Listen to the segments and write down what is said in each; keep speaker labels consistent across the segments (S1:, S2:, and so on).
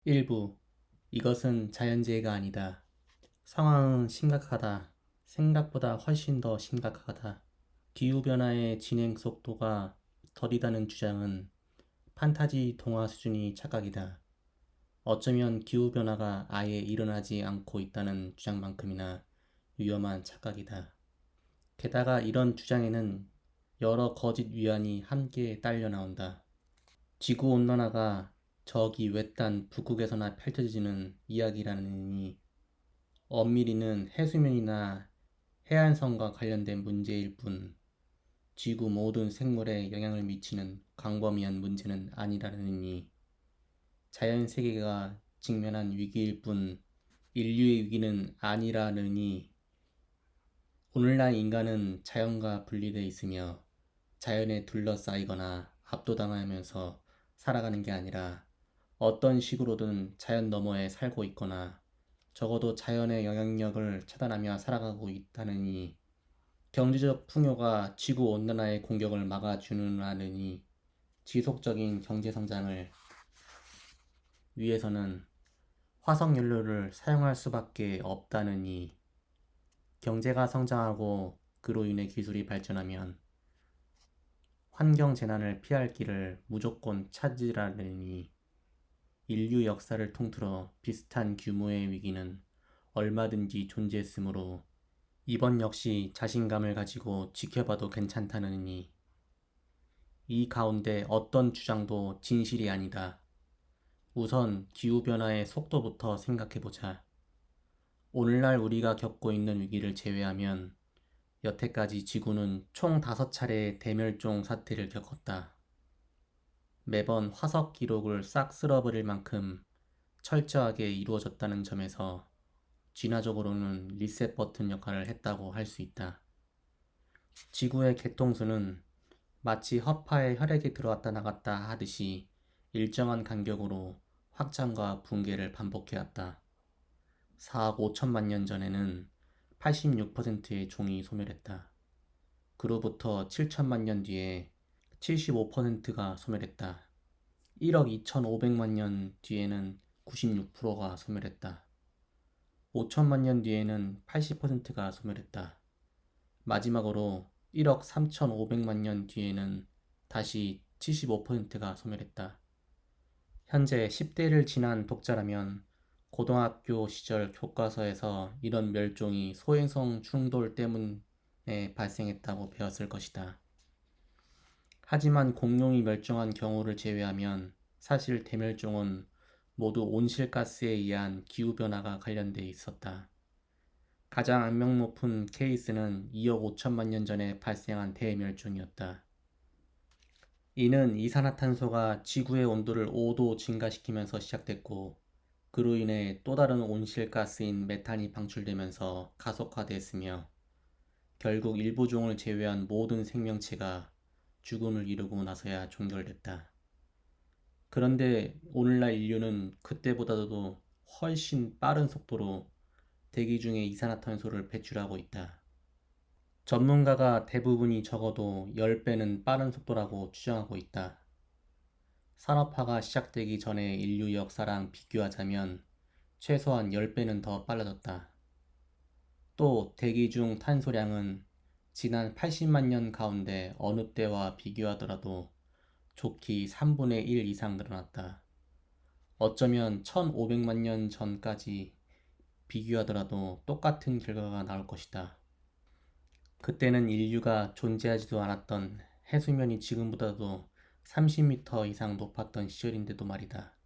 S1: 일부 이것은 자연재해가 아니다. 상황은 심각하다. 생각보다 훨씬 더 심각하다. 기후변화의 진행 속도가 더디다는 주장은 판타지 동화 수준의 착각이다. 어쩌면 기후변화가 아예 일어나지 않고 있다는 주장만큼이나 위험한 착각이다. 게다가 이런 주장에는 여러 거짓 위안이 함께 딸려 나온다. 지구온난화가 저기 외딴 북극에서나 펼쳐지는 이야기라느니 엄밀히는 해수면이나 해안선과 관련된 문제일 뿐 지구 모든 생물에 영향을 미치는 광범위한 문제는 아니라느니 자연세계가 직면한 위기일 뿐 인류의 위기는 아니라느니 오늘날 인간은 자연과 분리되어 있으며 자연에 둘러싸이거나 압도당하면서 살아가는 게 아니라 어떤 식으로든 자연 너머에 살고 있거나 적어도 자연의 영향력을 차단하며 살아가고 있다느니 경제적 풍요가 지구온난화의 공격을 막아주느라느니 지속적인 경제성장을 위해서는 화석연료를 사용할 수밖에 없다느니 경제가 성장하고 그로 인해 기술이 발전하면 환경 재난을 피할 길을 무조건 찾으라느니 인류 역사를 통틀어 비슷한 규모의 위기는 얼마든지 존재했으므로 이번 역시 자신감을 가지고 지켜봐도 괜찮다느니 이 가운데 어떤 주장도 진실이 아니다. 우선 기후변화의 속도부터 생각해보자. 오늘날 우리가 겪고 있는 위기를 제외하면 여태까지 지구는 총 5차례의 대멸종 사태를 겪었다. 매번 화석 기록을 싹 쓸어버릴 만큼 철저하게 이루어졌다는 점에서 진화적으로는 리셋 버튼 역할을 했다고 할 수 있다. 지구의 개통수는 마치 허파에 혈액이 들어왔다 나갔다 하듯이 일정한 간격으로 확장과 붕괴를 반복해왔다. 4억 5천만 년 전에는 86%의 종이 소멸했다. 그로부터 7천만 년 뒤에 75%가 소멸했다. 1억 2,500만 년 뒤에는 96%가 소멸했다. 5천만 년 뒤에는 80%가 소멸했다. 마지막으로 1억 3,500만 년 뒤에는 다시 75%가 소멸했다. 현재 10대를 지난 독자라면 고등학교 시절 교과서에서 이런 멸종이 소행성 충돌 때문에 발생했다고 배웠을 것이다. 하지만 공룡이 멸종한 경우를 제외하면 사실 대멸종은 모두 온실가스에 의한 기후변화가 관련돼 있었다. 가장 악명 높은 케이스는 2억 5천만 년 전에 발생한 대멸종이었다. 이는 이산화탄소가 지구의 온도를 5도 증가시키면서 시작됐고 그로 인해 또 다른 온실가스인 메탄이 방출되면서 가속화됐으며 결국 일부 종을 제외한 모든 생명체가 죽음을 이루고 나서야 종결됐다. 그런데 오늘날 인류는 그때보다도 훨씬 빠른 속도로 대기 중에 이산화탄소를 배출하고 있다. 전문가가 대부분이 적어도 10배는 빠른 속도라고 추정하고 있다. 산업화가 시작되기 전의 인류 역사랑 비교하자면 최소한 10배는 더 빨라졌다. 또 대기 중 탄소량은 지난 80만 년 가운데 어느 때와 비교하더라도 좋기 3분의 1 이상 늘어났다. 어쩌면 1500만 년 전까지 비교하더라도 똑같은 결과가 나올 것이다. 그때는 인류가 존재하지도 않았던 해수면이 지금보다도 30m 이상 높았던 시절인데도 말이다.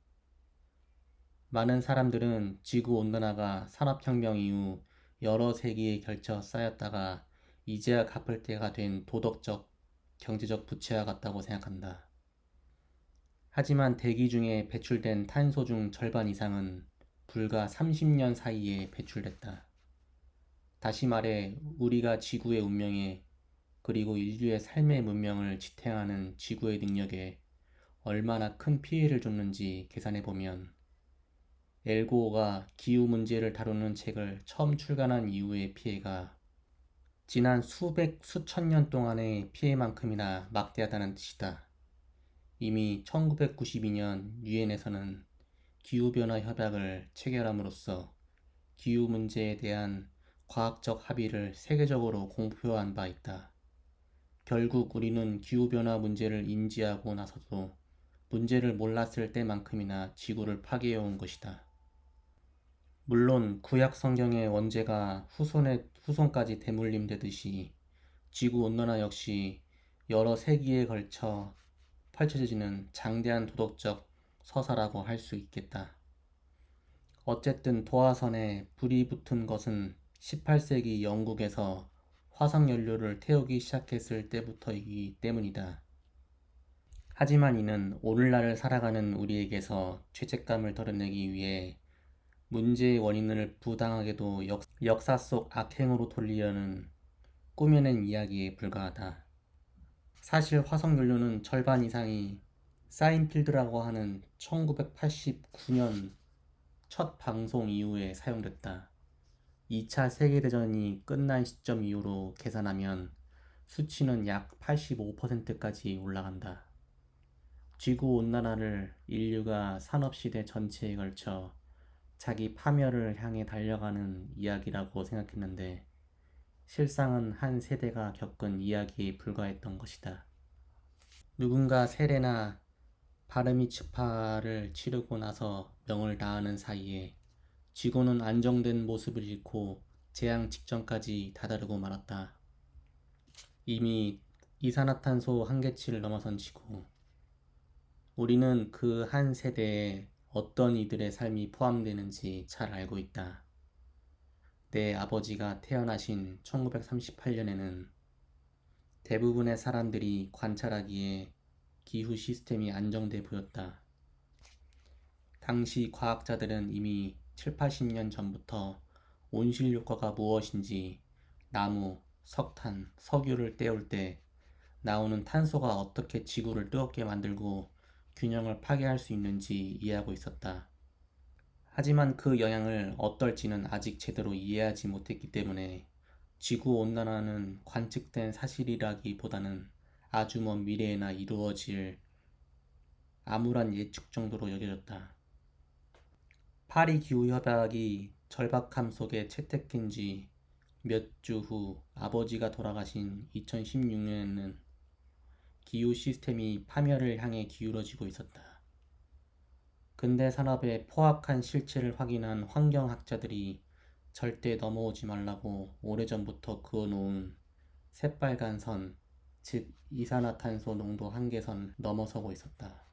S1: 많은 사람들은 지구온난화가 산업혁명 이후 여러 세기에 걸쳐 쌓였다가 이제야 갚을 때가 된 도덕적, 경제적 부채와 같다고 생각한다. 하지만 대기 중에 배출된 탄소 중 절반 이상은 불과 30년 사이에 배출됐다. 다시 말해 우리가 지구의 운명에 그리고 인류의 삶의 문명을 지탱하는 지구의 능력에 얼마나 큰 피해를 줬는지 계산해보면 엘고어가 기후 문제를 다루는 책을 처음 출간한 이후의 피해가 지난 수천 년 동안의 피해만큼이나 막대하다는 뜻이다. 이미 1992년 유엔에서는 기후변화 협약을 체결함으로써 기후 문제에 대한 과학적 합의를 세계적으로 공표한 바 있다. 결국 우리는 기후변화 문제를 인지하고 나서도 문제를 몰랐을 때만큼이나 지구를 파괴해온 것이다. 물론 구약 성경의 원죄가 후손까지 대물림되듯이 지구온난화 역시 여러 세기에 걸쳐 펼쳐지는 장대한 도덕적 서사라고 할 수 있겠다. 어쨌든 도화선에 불이 붙은 것은 18세기 영국에서 화석연료를 태우기 시작했을 때부터이기 때문이다. 하지만 이는 오늘날을 살아가는 우리에게서 죄책감을 덜어내기 위해 문제의 원인을 부당하게도 역사 속 악행으로 돌리려는 꾸며낸 이야기에 불과하다. 사실 화석연료는 절반 이상이 사인필드라고 하는 1989년 첫 방송 이후에 사용됐다. 2차 세계대전이 끝난 시점 이후로 계산하면 수치는 약 85%까지 올라간다. 지구온난화를 인류가 산업시대 전체에 걸쳐 자기 파멸을 향해 달려가는 이야기라고 생각했는데 실상은 한 세대가 겪은 이야기에 불과했던 것이다. 누군가 세례나 바르미츠파를 치르고 나서 명을 다하는 사이에 지구는 안정된 모습을 잃고 재앙 직전까지 다다르고 말았다. 이미 이산화탄소 한계치를 넘어선 지구. 우리는 그 한 세대에 어떤 이들의 삶이 포함되는지 잘 알고 있다. 내 아버지가 태어나신 1938년에는 대부분의 사람들이 관찰하기에 기후 시스템이 안정돼 보였다. 당시 과학자들은 이미 7, 80년 전부터 온실효과가 무엇인지 나무, 석탄, 석유를 떼올 때 나오는 탄소가 어떻게 지구를 뜨겁게 만들고 균형을 파괴할 수 있는지 이해하고 있었다. 하지만 그 영향을 어떨지는 아직 제대로 이해하지 못했기 때문에 지구온난화는 관측된 사실이라기보다는 아주 먼 미래에나 이루어질 암울한 예측 정도로 여겨졌다. 파리 기후협약이 절박함 속에 채택된 지 몇 주 후 아버지가 돌아가신 2016년에는 기후 시스템이 파멸을 향해 기울어지고 있었다. 근대 산업의 포악한 실체를 확인한 환경학자들이 절대 넘어오지 말라고 오래전부터 그어놓은 새빨간 선, 즉 이산화탄소 농도 한계선 넘어서고 있었다.